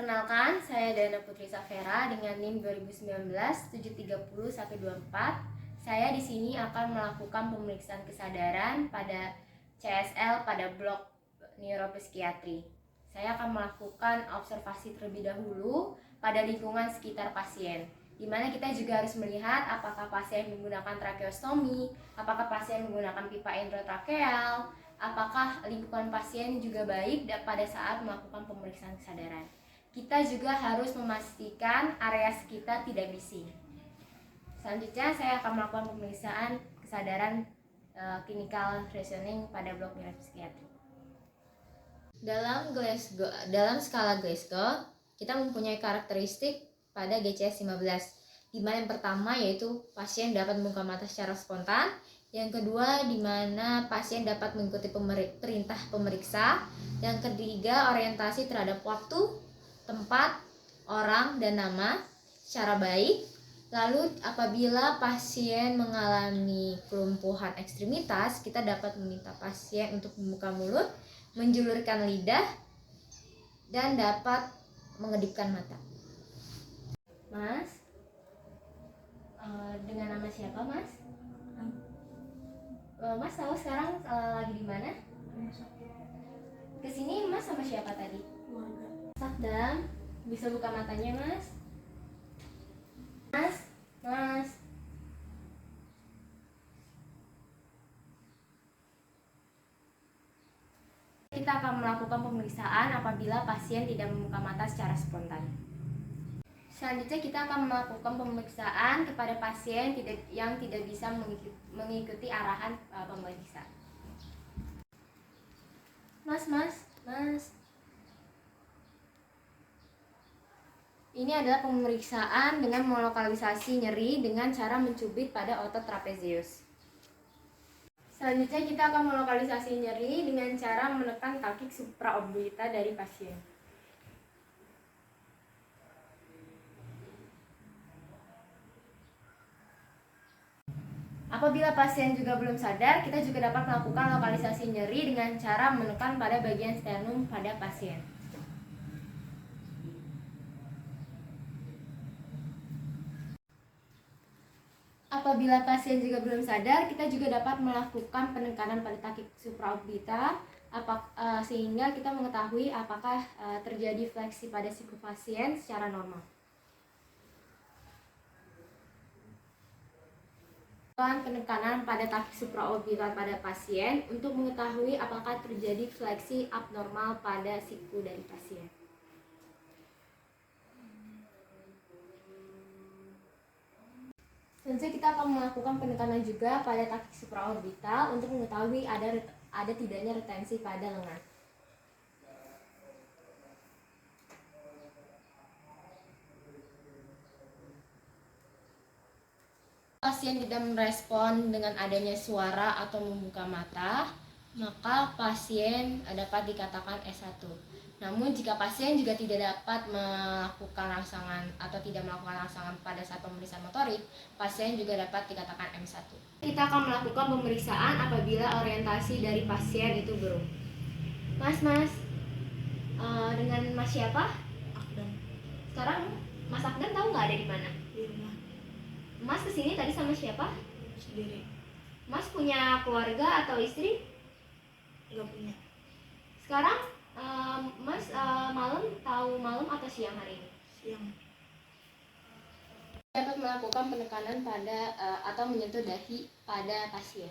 Perkenalkan, saya Dana Putri Safera dengan NIM 2019-730-124. Saya di sini akan melakukan pemeriksaan kesadaran pada CSL pada blok neuropsikiatri. Saya akan melakukan observasi terlebih dahulu pada lingkungan sekitar pasien, di mana kita juga harus melihat apakah pasien menggunakan tracheostomi, apakah pasien menggunakan pipa endotrakeal, apakah lingkungan pasien juga baik pada saat melakukan pemeriksaan kesadaran. Kita juga harus memastikan area sekitar tidak bising. Selanjutnya saya akan melakukan pemeriksaan kesadaran clinical reasoning pada blok neuropsikiatri. Dalam skala Glasgow, kita mempunyai karakteristik pada GCS 15, di mana yang pertama yaitu pasien dapat membuka mata secara spontan, yang kedua di mana pasien dapat mengikuti perintah pemeriksa, yang ketiga orientasi terhadap waktu, tempat, orang, dan nama secara baik. Lalu apabila pasien mengalami kelumpuhan ekstremitas, kita dapat meminta pasien untuk membuka mulut, menjulurkan lidah, dan dapat mengedipkan mata. Mas, dengan nama siapa Mas? Mas tahu sekarang lagi di mana? Kesini Mas sama siapa tadi? Sakdam, bisa buka matanya Mas? Mas. Kita akan melakukan pemeriksaan apabila pasien tidak membuka mata secara spontan. Selanjutnya kita akan melakukan pemeriksaan kepada pasien yang tidak bisa mengikuti arahan pemeriksa. Mas. Ini adalah pemeriksaan dengan melokalisasi nyeri dengan cara mencubit pada otot trapezius. Selanjutnya kita akan melokalisasi nyeri dengan cara menekan kaki supraorbita dari pasien. Apabila pasien juga belum sadar, kita juga dapat melakukan lokalisasi nyeri dengan cara menekan pada bagian sternum pada pasien. Apabila pasien juga belum sadar, kita juga dapat melakukan penekanan pada kaki supraorbita sehingga kita mengetahui apakah terjadi fleksi pada siku pasien secara normal. Penekanan pada kaki supraorbital pada pasien untuk mengetahui apakah terjadi fleksi abnormal pada siku dari pasien. Selanjutnya kita akan melakukan penekanan juga pada kaki supraorbital untuk mengetahui ada tidaknya retensi pada lengan. Pasien tidak merespon dengan adanya suara atau membuka mata, maka pasien dapat dikatakan S1. Namun jika pasien juga tidak dapat melakukan rangsangan atau tidak melakukan rangsangan pada saat pemeriksaan motorik, pasien juga dapat dikatakan M1. Kita akan melakukan pemeriksaan apabila orientasi dari pasien itu burung. Mas, dengan Mas siapa? Akdan. Sekarang Mas Akdan tahu nggak ada di mana? Di rumah. Mas kesini tadi sama siapa? Sendiri. Mas punya keluarga atau istri? Nggak punya. Sekarang Mas malam atau siang hari ini? Siang. Dapat melakukan penekanan pada atau menyentuh dahi pada pasien.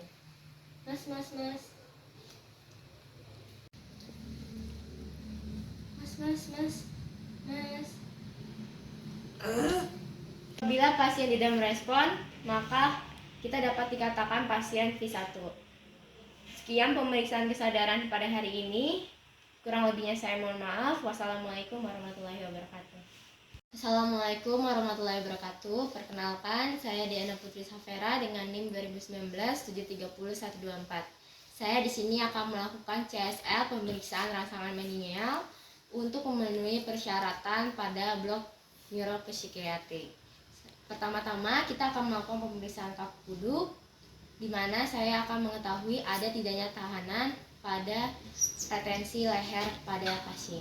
Mas. Apabila pasien tidak merespon, maka kita dapat dikatakan pasien V1. Sekian pemeriksaan kesadaran pada hari ini. Kurang lebihnya saya mohon maaf. Wassalamualaikum warahmatullahi wabarakatuh. Assalamualaikum warahmatullahi wabarakatuh. Perkenalkan, saya Dana Putri Safera dengan NIM 2019-730-124. Saya di sini akan melakukan CSL pemeriksaan rangsangan meningeal untuk memenuhi persyaratan pada blok neuropsikiatri. Pertama-tama kita akan melakukan pemeriksaan kaku kuduk, di mana saya akan mengetahui ada tidaknya tahanan pada retensi leher pada pasien.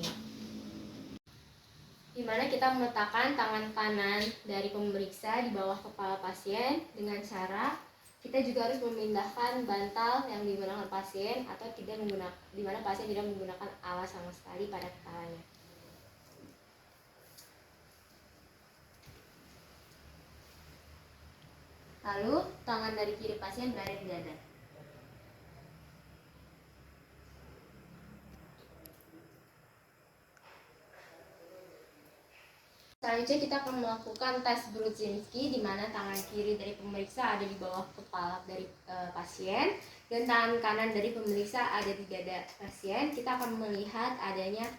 di mana kita meletakkan tangan kanan dari pemeriksa di bawah kepala pasien dengan cara kita juga harus memindahkan bantal yang digunakan pasien atau tidak menggunakan, di mana pasien tidak menggunakan alas sama sekali pada kepalanya. Lalu tangan dari kiri pasien berada di dada. Selanjutnya kita akan melakukan tes Brudzinski, di mana tangan kiri dari pemeriksa ada di bawah kepala dari pasien dan tangan kanan dari pemeriksa ada di dada pasien. Kita akan melihat adanya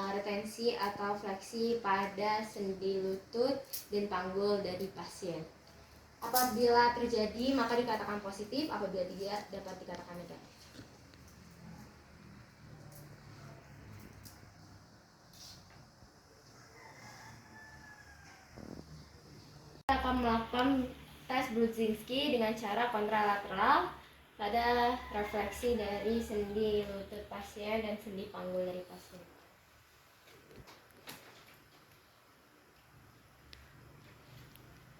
retensi atau fleksi pada sendi lutut dan panggul dari pasien. Apabila terjadi maka dikatakan positif, apabila tidak dapat dikatakan negatif. Kita akan melakukan tes Brudzinski dengan cara kontralateral pada refleksi dari sendi lutut pasien dan sendi panggul dari pasien.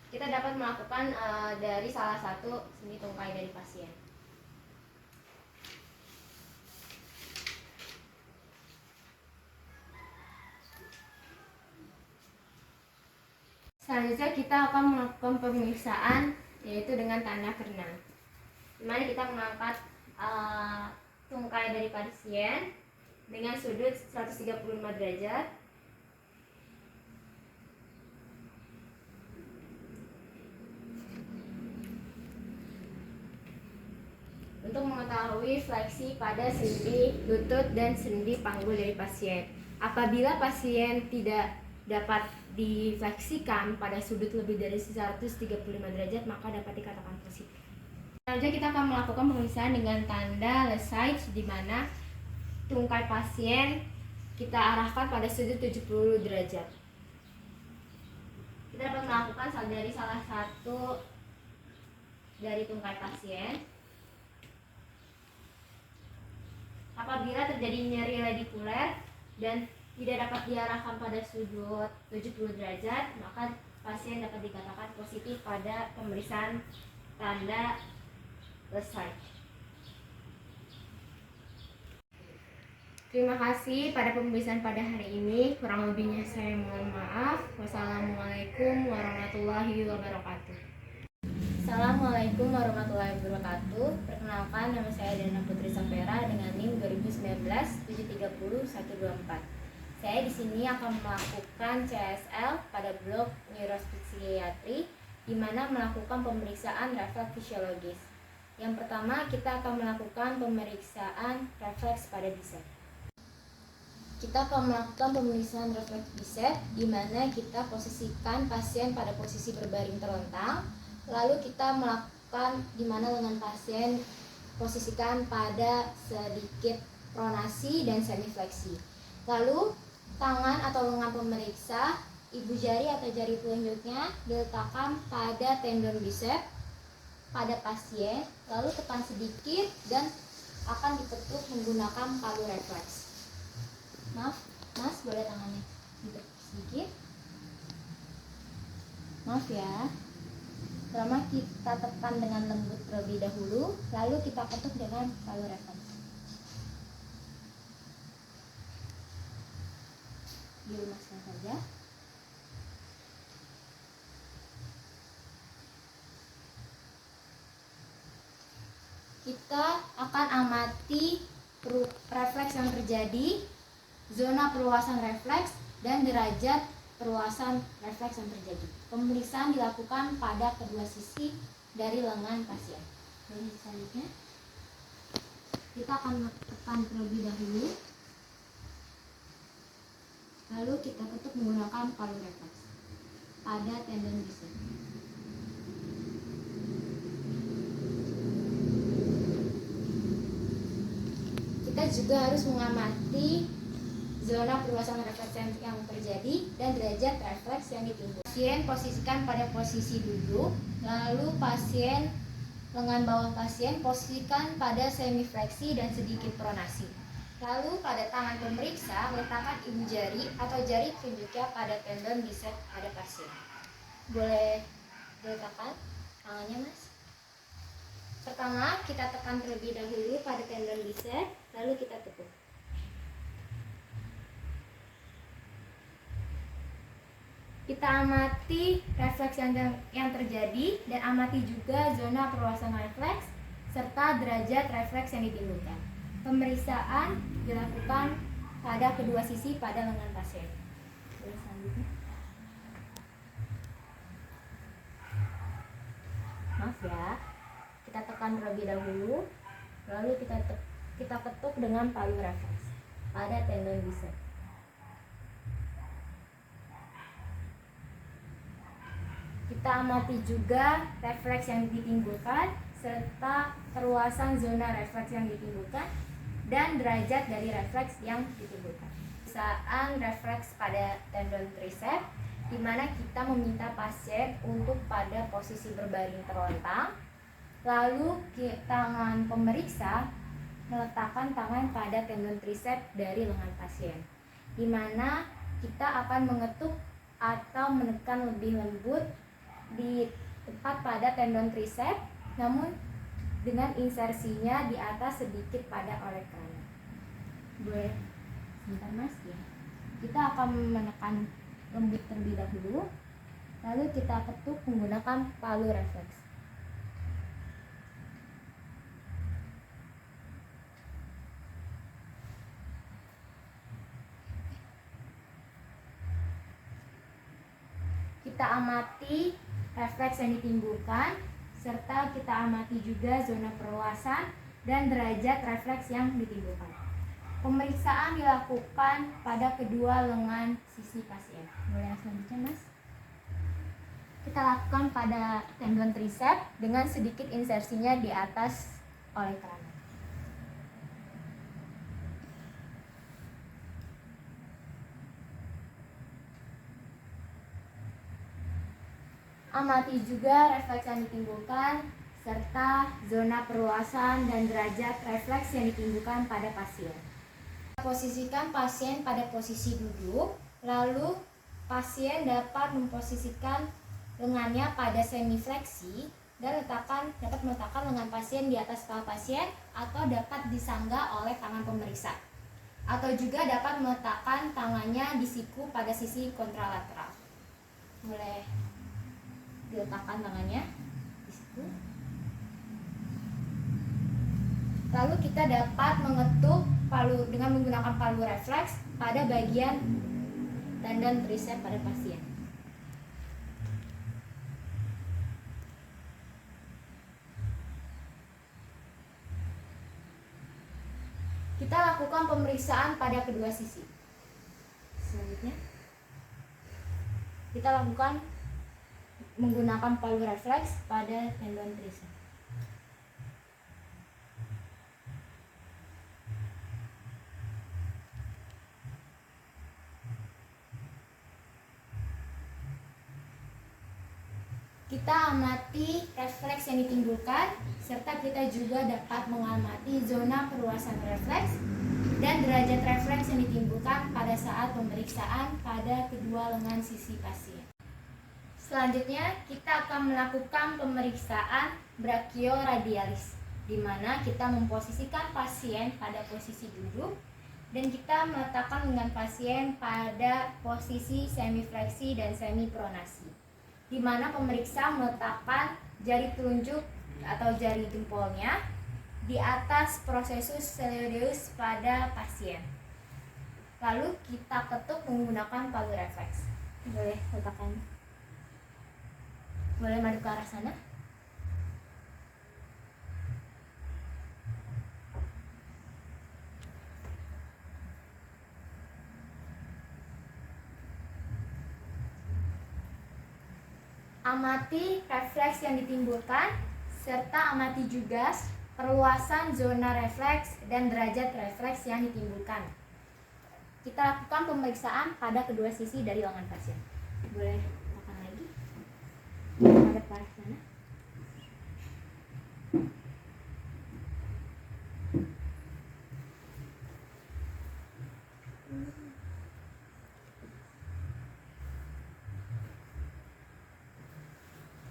Kita dapat melakukan dari salah satu sendi tungkai dari pasien. Selanjutnya kita akan melakukan pemeriksaan yaitu dengan tanda Kernan, di mana kita mengangkat tungkai dari pasien dengan sudut 135 derajat. Untuk mengetahui fleksi pada sendi lutut dan sendi panggul dari pasien. Apabila pasien tidak dapat difleksikan pada sudut lebih dari 135 derajat, maka dapat dikatakan positif. Selanjutnya kita akan melakukan pemeriksaan dengan tanda Lesage, di mana tungkai pasien kita arahkan pada sudut 70 derajat. Kita dapat melakukan dari salah satu dari tungkai pasien. Apabila terjadi nyeri radikuler dan tidak dapat diarahkan pada sudut 70 derajat, maka pasien dapat dikatakan positif pada pemeriksaan tanda Lesage. Terima kasih pada pemeriksaan pada hari ini. Kurang lebihnya saya mohon maaf. Wassalamualaikum warahmatullahi wabarakatuh. Assalamualaikum warahmatullahi wabarakatuh. Perkenalkan, nama saya Dana Putri Sapera dengan NIM 2019-730-124. Saya di sini akan melakukan CSL pada blok neuropsikiatri, di mana melakukan pemeriksaan refleks fisiologis. Yang pertama, kita akan melakukan pemeriksaan refleks pada bicep. Kita akan melakukan pemeriksaan refleks bicep, di mana kita posisikan pasien pada posisi berbaring terlentang. Lalu kita melakukan di mana lengan pasien posisikan pada sedikit pronasi dan semifleksi. Lalu tangan atau lengan pemeriksa, ibu jari atau jari telunjuknya diletakkan pada tendon bicep pada pasien, lalu tekan sedikit dan akan dipetuk menggunakan palu refleks. Maaf, Mas, boleh tangannya dipetuk sedikit. Maaf ya. Pertama kita tekan dengan lembut terlebih dahulu, lalu kita ketuk dengan palu refleks. Dilemaskan saja. Kita akan amati refleks yang terjadi, zona perluasan refleks, dan derajat perluasan refleks yang terjadi. Pemeriksaan dilakukan pada kedua sisi dari lengan pasien. Dan selanjutnya kita akan tekan terlebih dahulu, lalu kita ketuk menggunakan palu refleks pada tendon bicep. Kita juga harus mengamati zona perluasan refleks yang terjadi dan derajat refleks yang ditimbul. Pasien posisikan pada posisi duduk, lalu lengan bawah pasien posisikan pada semifleksi dan sedikit pronasi. Lalu pada tangan pemeriksa, letakkan ibu jari atau jari telunjuknya pada tendon bicep pada pasien. Boleh diletakkan tangannya, Mas? Pertama, kita tekan terlebih dahulu pada tendon bicep, lalu kita tekuk. Kita amati refleks yang terjadi dan amati juga zona perluasan refleks serta derajat refleks yang ditimbulkan. Pemeriksaan dilakukan pada kedua sisi pada lengan pasien. Selanjutnya. Maaf ya, kita tekan terlebih dahulu, lalu kita ketuk dengan palu refleks pada tendon bicep. Kita amati juga refleks yang ditimbulkan serta perluasan zona refleks yang ditimbulkan dan derajat dari refleks yang ditimbulkan. Pemeriksaan refleks pada tendon tricep, di mana kita meminta pasien untuk pada posisi berbaring terlentang, lalu tangan pemeriksa meletakkan tangan pada tendon tricep dari lengan pasien, di mana kita akan mengetuk atau menekan lebih lembut di tepat pada tendon tricep, namun dengan insersinya di atas sedikit pada oleh krana. Boleh sebentar, Mas ya. Kita akan menekan lembut terlebih dahulu, lalu kita ketuk menggunakan palu refleks. Kita amati refleks yang ditimbulkan, serta kita amati juga zona perluasan dan derajat refleks yang ditimbulkan. Pemeriksaan dilakukan pada kedua lengan sisi pasien. Boleh selanjutnya, Mas? Kita lakukan pada tendon tricep dengan sedikit insersinya di atas oleh krana. Amati juga refleks yang ditimbulkan serta zona perluasan dan derajat refleks yang ditimbulkan pada pasien. Posisikan pasien pada posisi duduk, lalu pasien dapat memposisikan lengannya pada semifleksi dan dapat meletakkan lengan pasien di atas kepala pasien atau dapat disanggah oleh tangan pemeriksa. Atau juga dapat meletakkan tangannya di siku pada sisi kontralateral. Boleh diletakkan tangannya di situ. Lalu kita dapat mengetuk palu dengan menggunakan palu refleks pada bagian tendon tricep pada pasien. Kita lakukan pemeriksaan pada kedua sisi. Selanjutnya, kita lakukan menggunakan palu refleks pada tendon tricep. Kita amati refleks yang ditimbulkan, serta kita juga dapat mengamati zona perluasan refleks dan derajat refleks yang ditimbulkan pada saat pemeriksaan pada kedua lengan sisi pasien. Selanjutnya, kita akan melakukan pemeriksaan brachioradialis, di mana kita memposisikan pasien pada posisi duduk dan kita meletakkan lengan pasien pada posisi semifleksi dan semipronasi, di mana pemeriksa meletakkan jari telunjuk atau jari jempolnya di atas processus sclerodeus pada pasien. Lalu kita ketuk menggunakan palu refleks. Boleh letakkan. Boleh maju ke arah sana. Amati refleks yang ditimbulkan, serta amati juga perluasan zona refleks dan derajat refleks yang ditimbulkan. Kita lakukan pemeriksaan pada kedua sisi dari lengan pasien. Boleh tekan lagi. Ada ke arah sana.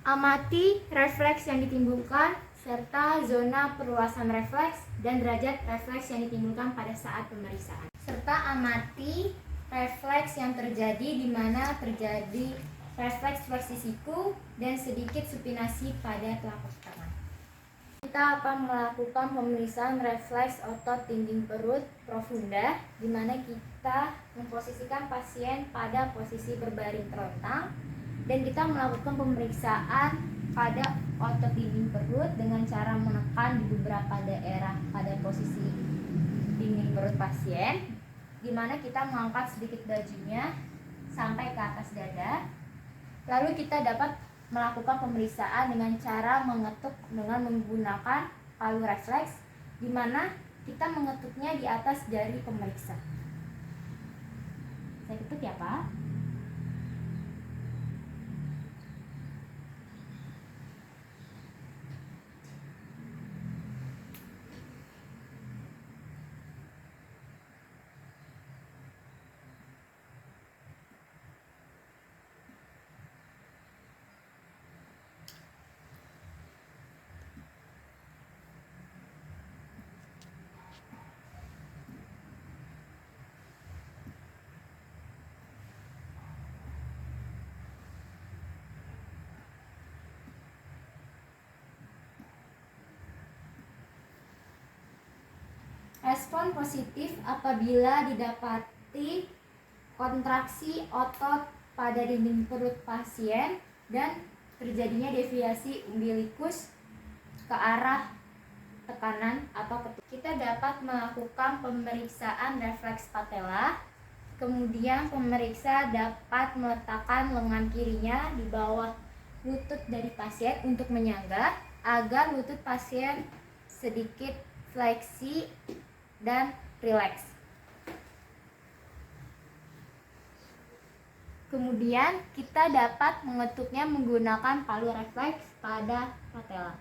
Amati refleks yang ditimbulkan serta zona perluasan refleks dan derajat refleks yang ditimbulkan pada saat pemeriksaan. Serta amati refleks yang terjadi di mana terjadi refleks versi siku dan sedikit supinasi pada telapak tangan. Kita akan melakukan pemeriksaan refleks otot dinding perut profunda, di mana kita memposisikan pasien pada posisi berbaring terlentang dan kita melakukan pemeriksaan pada otot dinding perut dengan cara menekan di beberapa daerah pada posisi dinding perut pasien, di mana kita mengangkat sedikit bajunya sampai ke atas dada. Lalu kita dapat melakukan pemeriksaan dengan cara mengetuk dengan menggunakan palu refleks, di mana kita mengetuknya di atas jari pemeriksa. Saya ketuk ya Pak. Respon positif apabila didapati kontraksi otot pada dinding perut pasien dan terjadinya deviasi umbilikus ke arah tekanan atau ketuk. Kita dapat melakukan pemeriksaan refleks patella. Kemudian pemeriksa dapat meletakkan lengan kirinya di bawah lutut dari pasien untuk menyangga agar lutut pasien sedikit fleksi dan rileks. Kemudian kita dapat mengetuknya menggunakan palu refleks pada patella.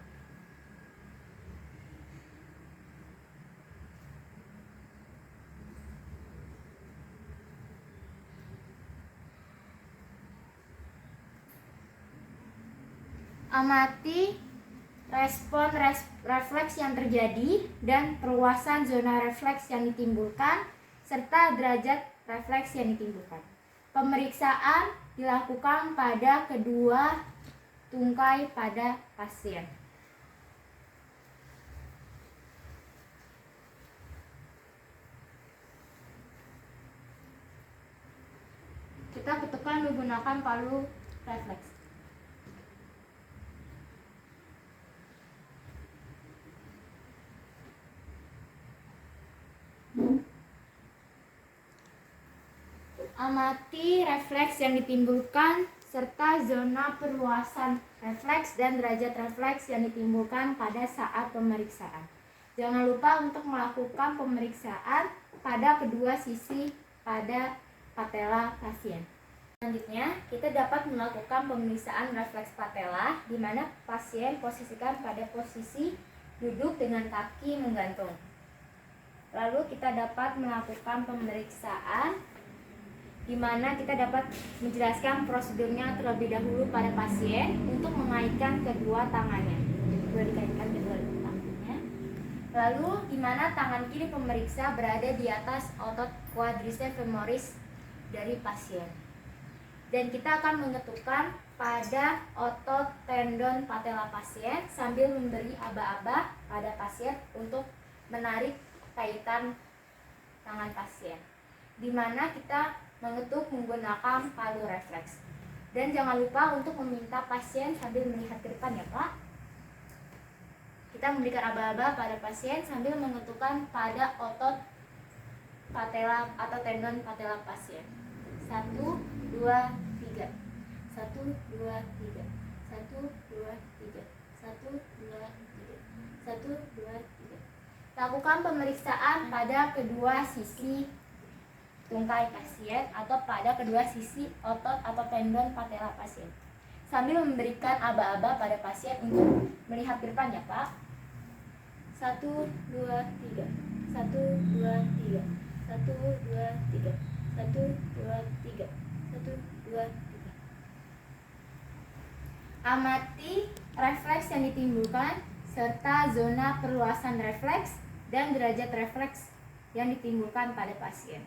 Amati respon refleks yang terjadi dan perluasan zona refleks yang ditimbulkan serta derajat refleks yang ditimbulkan. Pemeriksaan dilakukan pada kedua tungkai pada pasien. Kita ketukkan menggunakan palu refleks. Amati refleks yang ditimbulkan serta zona perluasan refleks dan derajat refleks yang ditimbulkan pada saat pemeriksaan. Jangan lupa untuk melakukan pemeriksaan pada kedua sisi pada patella pasien. Selanjutnya, kita dapat melakukan pemeriksaan refleks patella, di mana pasien posisikan pada posisi duduk dengan kaki menggantung. Lalu kita dapat melakukan pemeriksaan di mana kita dapat menjelaskan prosedurnya terlebih dahulu pada pasien untuk mengaitkan kedua tangannya. Dikaitkan kedua tangannya. Lalu di mana tangan kiri pemeriksa berada di atas otot quadriceps femoris dari pasien. Dan kita akan mengetukkan pada otot tendon patella pasien sambil memberi aba-aba pada pasien untuk menarik kaitan tangan pasien. Di mana kita mengetuk menggunakan palu refleks. Dan jangan lupa untuk meminta pasien sambil melihat ke depan ya Pak. Kita memberikan aba-aba pada pasien sambil mengetukkan pada otot patella atau tendon patella pasien. 1, 2, 3. 1, 2, 3. 1, 2, 3. 1, 2, 3. 1, 2, 3. Lakukan pemeriksaan pada kedua sisi tungkai pasien atau pada kedua sisi otot atau tendon patella pasien sambil memberikan aba-aba pada pasien untuk melihat ke depan ya Pak. 1, 2, 3. 1, 2, 3. 1, 2, 3. 1, 2, 3. 1, 2, 3. Amati refleks yang ditimbulkan serta zona perluasan refleks dan derajat refleks yang ditimbulkan pada pasien.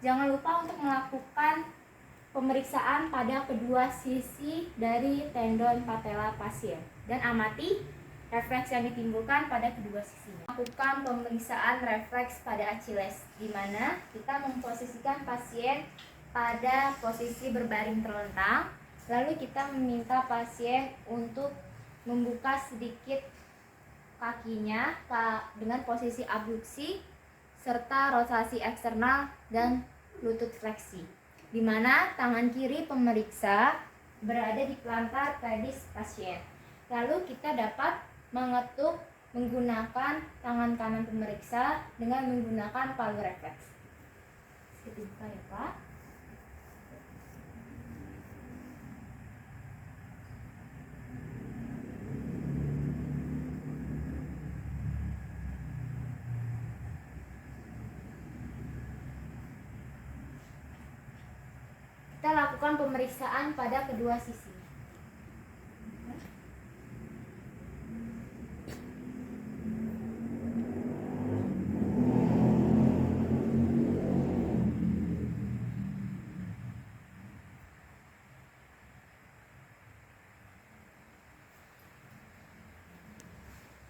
Jangan lupa untuk melakukan pemeriksaan pada kedua sisi dari tendon patella pasien dan amati refleks yang ditimbulkan pada kedua sisinya. Lakukan pemeriksaan refleks pada Achilles, di mana kita memposisikan pasien pada posisi berbaring terlentang, lalu kita meminta pasien untuk membuka sedikit kakinya dengan posisi abduksi serta rotasi eksternal dan lutut fleksi, di mana tangan kiri pemeriksa berada di plantar pedis pasien. Lalu kita dapat mengetuk menggunakan tangan kanan pemeriksa dengan menggunakan palu refleks. Sedikit buka ya Pak. Kita lakukan pemeriksaan pada kedua sisi.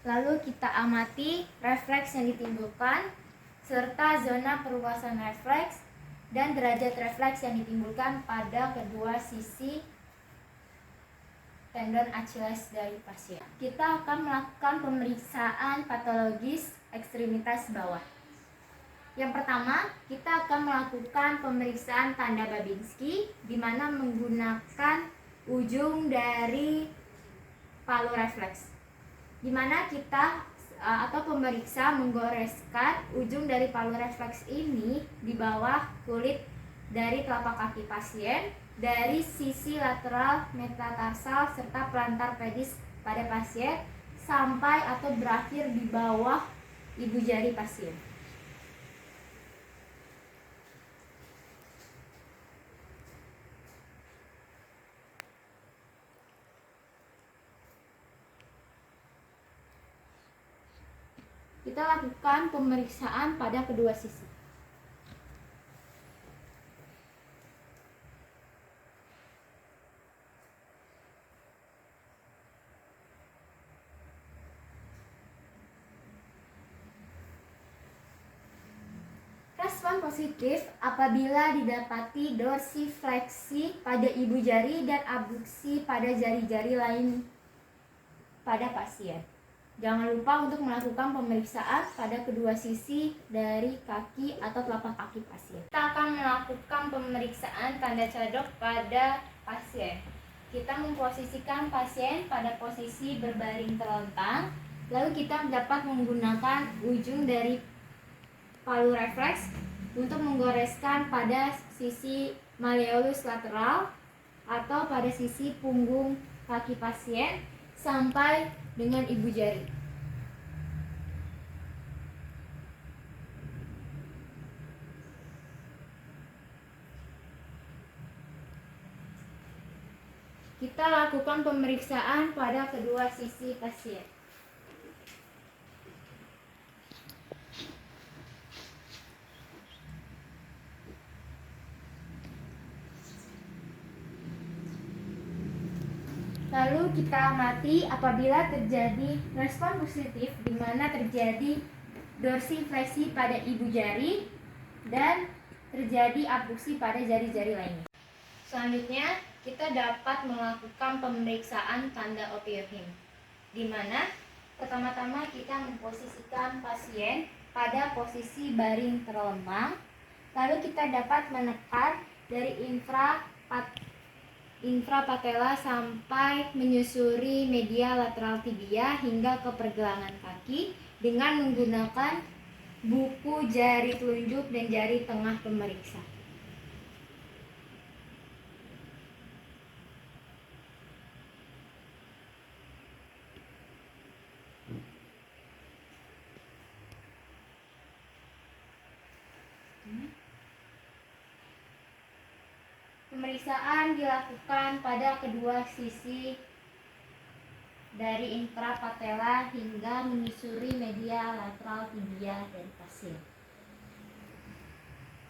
Lalu kita amati refleks yang ditimbulkan serta zona perluasan refleks dan derajat refleks yang ditimbulkan pada kedua sisi tendon Achilles dari pasien. Kita akan melakukan pemeriksaan patologis ekstremitas bawah. Yang pertama, kita akan melakukan pemeriksaan tanda Babinski, di mana menggunakan ujung dari palu refleks, di mana kita atau pemeriksa menggoreskan ujung dari palu refleks ini di bawah kulit dari telapak kaki pasien, dari sisi lateral metatarsal serta plantar pedis pada pasien sampai atau berakhir di bawah ibu jari pasien. Kita lakukan pemeriksaan pada kedua sisi. Respon positif apabila didapati dorsifleksi pada ibu jari dan abduksi pada jari-jari lain pada pasien. Jangan lupa untuk melakukan pemeriksaan pada kedua sisi dari kaki atau telapak kaki pasien. Kita akan melakukan pemeriksaan tanda cadok pada pasien. Kita memposisikan pasien pada posisi berbaring terlentang, lalu kita dapat menggunakan ujung dari palu refleks untuk menggoreskan pada sisi malleolus lateral atau pada sisi punggung kaki pasien sampai dengan ibu jari. Kita lakukan pemeriksaan pada kedua sisi pasien. Lalu kita amati apabila terjadi respon positif, di mana terjadi dorsifleksi pada ibu jari dan terjadi abduksi pada jari-jari lainnya. Selanjutnya, kita dapat melakukan pemeriksaan tanda Opiohim, di mana pertama-tama kita memposisikan pasien pada posisi baring terlentang, lalu kita dapat menekan dari infrapatella sampai menyusuri media lateral tibia hingga ke pergelangan kaki dengan menggunakan buku jari telunjuk dan jari tengah pemeriksa. Pemeriksaan dilakukan pada kedua sisi dari infrapatella hingga menyusuri media lateral tibia dari pasien.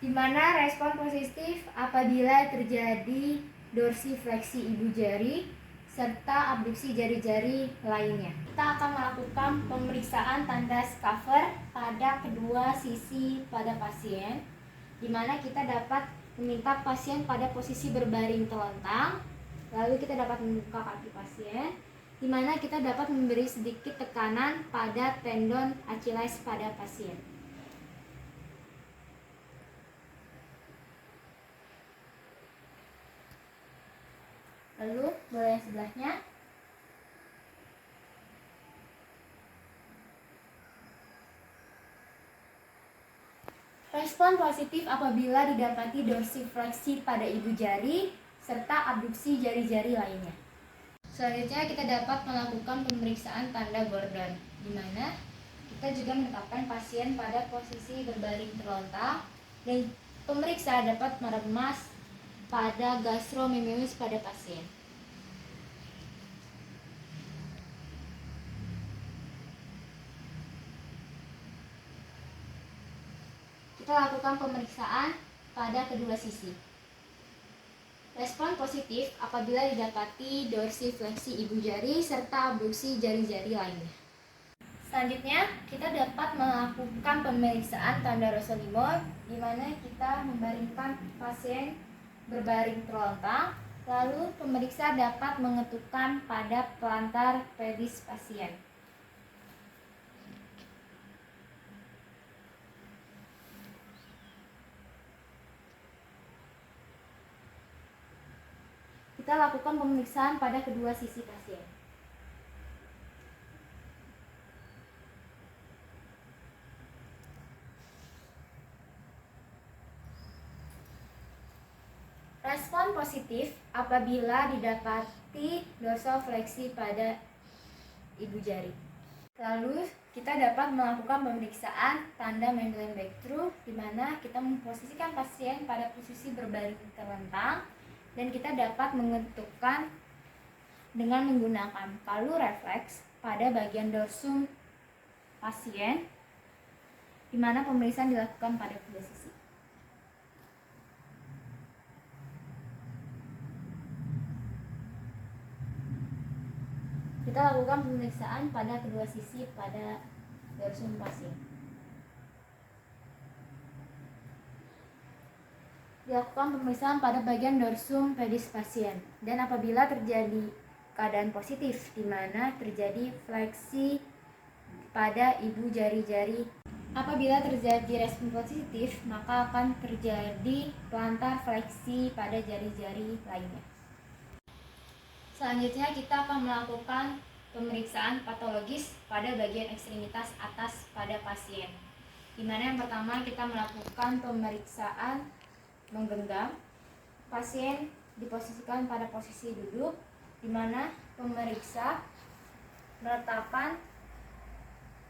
Di mana respon positif apabila terjadi dorsifleksi ibu jari serta abduksi jari-jari lainnya. Kita akan melakukan pemeriksaan tanda Schafer pada kedua sisi pada pasien, di mana kita dapat meminta pasien pada posisi berbaring telentang, lalu kita dapat membuka kaki pasien, di mana kita dapat memberi sedikit tekanan pada tendon Achilles pada pasien. Lalu bola yang sebelahnya. Respon positif apabila didapati dorsifleksi pada ibu jari serta abduksi jari-jari lainnya. Selanjutnya kita dapat melakukan pemeriksaan tanda Gordon, di mana kita juga menetapkan pasien pada posisi berbaring terlentang dan pemeriksa dapat meremas pada gastromemius pada pasien. Kita lakukan pemeriksaan pada kedua sisi. Respon positif apabila didapati dorsifleksi ibu jari serta abduksi jari-jari lainnya. Selanjutnya, kita dapat melakukan pemeriksaan tanda Rossolimo, di mana kita membaringkan pasien berbaring terlentang, lalu pemeriksa dapat mengetukkan pada pelantar pelvis pasien. Kita lakukan pemeriksaan pada kedua sisi pasien. Respon positif apabila didapati dorsofleksi pada ibu jari. Lalu kita dapat melakukan pemeriksaan tanda Mendelen breakthrough, di mana kita memposisikan pasien pada posisi berbaring terlentang dan kita dapat mengetukkan dengan menggunakan palu refleks pada bagian dorsum pasien, di mana pemeriksaan dilakukan pada kedua sisi. Kita lakukan pemeriksaan pada kedua sisi pada dorsum pasien. Dilakukan pemeriksaan pada bagian dorsum pedis pasien, dan apabila terjadi keadaan positif di mana terjadi fleksi pada ibu jari-jari. Apabila terjadi respon positif, maka akan terjadi plantar fleksi pada jari-jari lainnya. Selanjutnya kita akan melakukan pemeriksaan patologis pada bagian ekstremitas atas pada pasien, di mana yang pertama kita melakukan pemeriksaan menggenggam. Pasien diposisikan pada posisi duduk, di mana pemeriksa meletakkan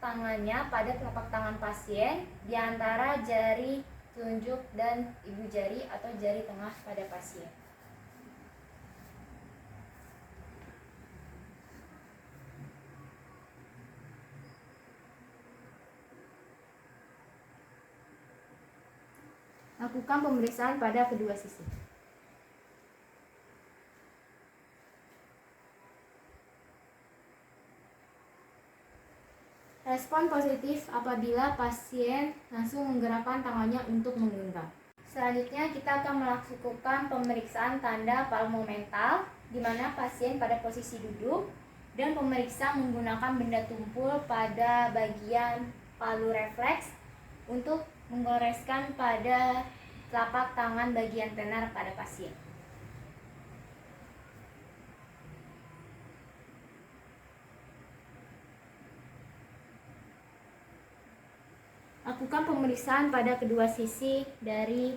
tangannya pada telapak tangan pasien di antara jari telunjuk dan ibu jari atau jari tengah pada pasien. Lakukan pemeriksaan pada kedua sisi. Respon positif apabila pasien langsung menggerakkan tangannya untuk menggenggam. Selanjutnya kita akan melakukan pemeriksaan tanda palmomental, di mana pasien pada posisi duduk dan pemeriksa menggunakan benda tumpul pada bagian palu refleks untuk menggoreskan pada telapak tangan bagian tenar pada pasien. Lakukan pemeriksaan pada kedua sisi dari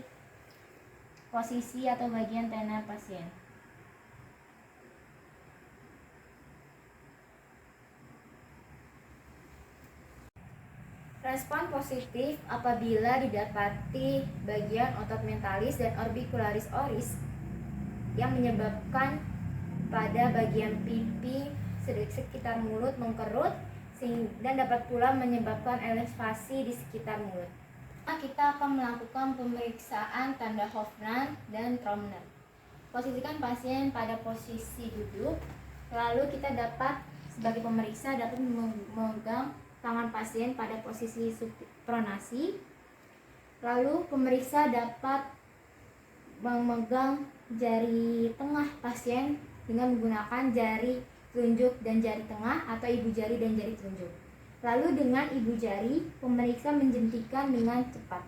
posisi atau bagian tenar pasien. Respon positif apabila didapati bagian otot mentalis dan orbicularis oris yang menyebabkan pada bagian pipi sekitar mulut mengkerut dan dapat pula menyebabkan elevasi di sekitar mulut. Kita akan melakukan pemeriksaan tanda Hoffmann dan Trommler. Posisikan pasien pada posisi duduk, lalu kita dapat sebagai pemeriksa dapat memegang tangan pasien pada posisi pronasi. Lalu pemeriksa dapat memegang jari tengah pasien dengan menggunakan jari telunjuk dan jari tengah atau ibu jari dan jari telunjuk. Lalu dengan ibu jari, pemeriksa menjentikan dengan cepat.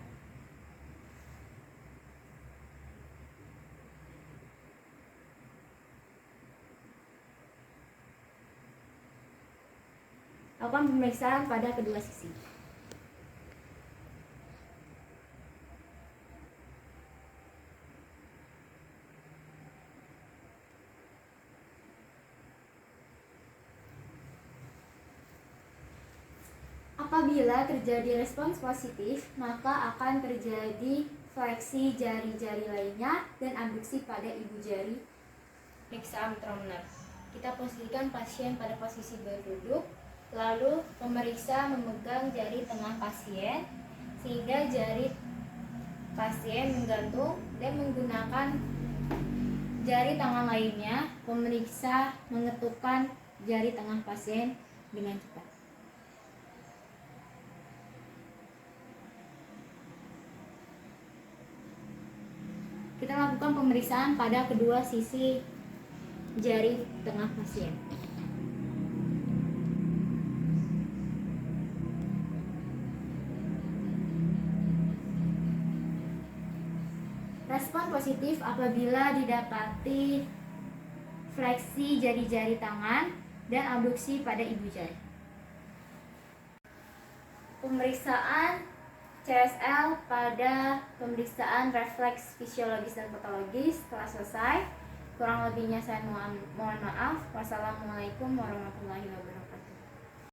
Lakukan pemeriksaan pada kedua sisi. Apabila terjadi respons positif, maka akan terjadi fleksi jari-jari lainnya dan abduksi pada ibu jari. Pemeriksaan Trommler. Kita posisikan pasien pada posisi berduduk, lalu pemeriksa memegang jari tengah pasien sehingga jari pasien menggantung dan menggunakan jari tangan lainnya. Pemeriksa mengetukkan jari tengah pasien dengan cepat. Kita lakukan pemeriksaan pada kedua sisi jari tengah pasien. Respon positif apabila didapati fleksi jari-jari tangan dan abduksi pada ibu jari. Pemeriksaan CSL pada pemeriksaan refleks fisiologis dan patologis telah selesai. Kurang lebihnya saya mohon maaf. Wassalamualaikum warahmatullahi wabarakatuh.